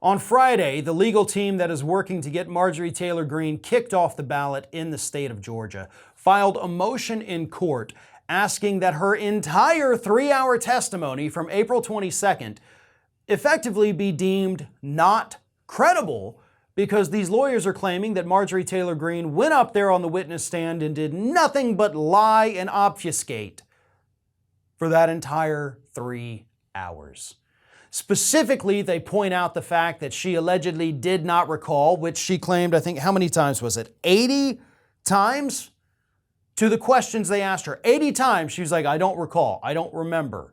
On Friday, the legal team that is working to get Marjorie Taylor Greene kicked off the ballot in the state of Georgia filed a motion in court asking that her entire 3-hour testimony from April 22nd effectively be deemed not credible, because these lawyers are claiming that Marjorie Taylor Greene went up there on the witness stand and did nothing but lie and obfuscate for that entire 3 hours. Specifically, they point out the fact that she allegedly did not recall, which she claimed, I think, how many times was it? 80 times to the questions they asked her. 80 times she was like, I don't recall, I don't remember.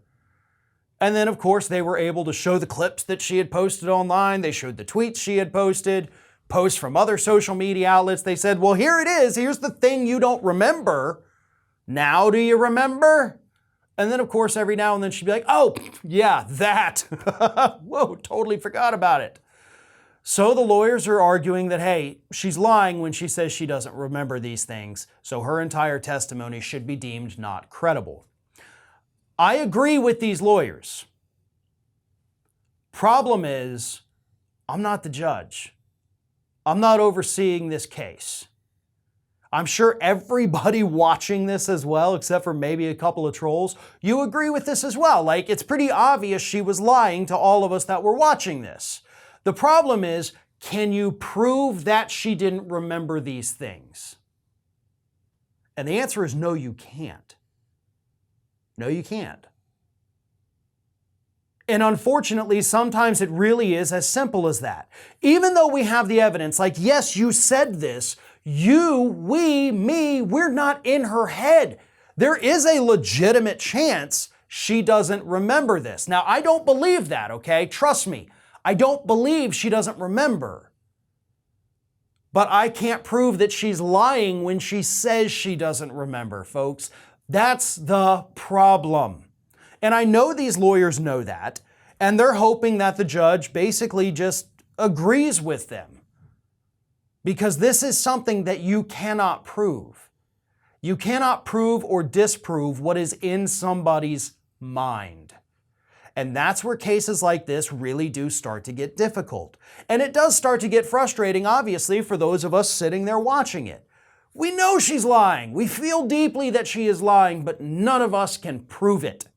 And then, of course, they were able to show the clips that she had posted online. They showed the tweets she had posted, posts from other social media outlets. They said, well, here it is. Here's the thing you don't remember. Now do you remember? And then, of course, every now and then she'd be like, oh, yeah, that. Whoa, totally forgot about it. So the lawyers are arguing that, hey, she's lying when she says she doesn't remember these things, so her entire testimony should be deemed not credible. I agree with these lawyers. Problem is, I'm not the judge. I'm not overseeing this case. I'm sure everybody watching this as well, except for maybe a couple of trolls, you agree with this as well. Like, it's pretty obvious she was lying to all of us that were watching this. The problem is, can you prove that she didn't remember these things? And the answer is no, you can't. No, you can't. And unfortunately, sometimes it really is as simple as that. Even though we have the evidence, like, yes, you said this, you, we, me, we're not in her head. There is a legitimate chance she doesn't remember this. Now, I don't believe that, okay? Trust me. I don't believe she doesn't remember. But I can't prove that she's lying when she says she doesn't remember, folks. That's the problem. And I know these lawyers know that, and they're hoping that the judge basically just agrees with them. Because this is something that you cannot prove. You cannot prove or disprove what is in somebody's mind. And that's where cases like this really do start to get difficult. And it does start to get frustrating, obviously, for those of us sitting there watching it. We know she's lying. We feel deeply that she is lying, but none of us can prove it.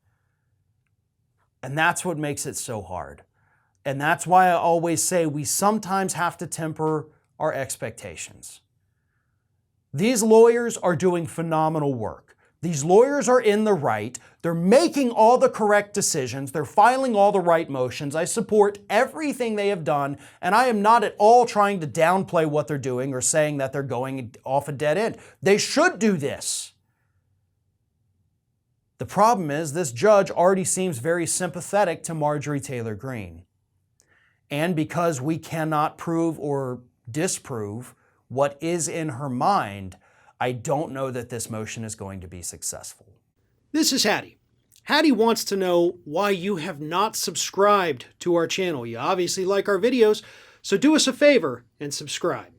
And that's what makes it so hard. And that's why I always say we sometimes have to temper our expectations. These lawyers are doing phenomenal work. These lawyers are in the right. They're making all the correct decisions. They're filing all the right motions. I support everything they have done, and I am not at all trying to downplay what they're doing or saying that they're going off a dead end. They should do this. The problem is this judge already seems very sympathetic to Marjorie Taylor Greene. And because we cannot prove or disprove what is in her mind, I don't know that this motion is going to be successful. This is Hattie. Hattie wants to know why you have not subscribed to our channel. You obviously like our videos, so do us a favor and subscribe.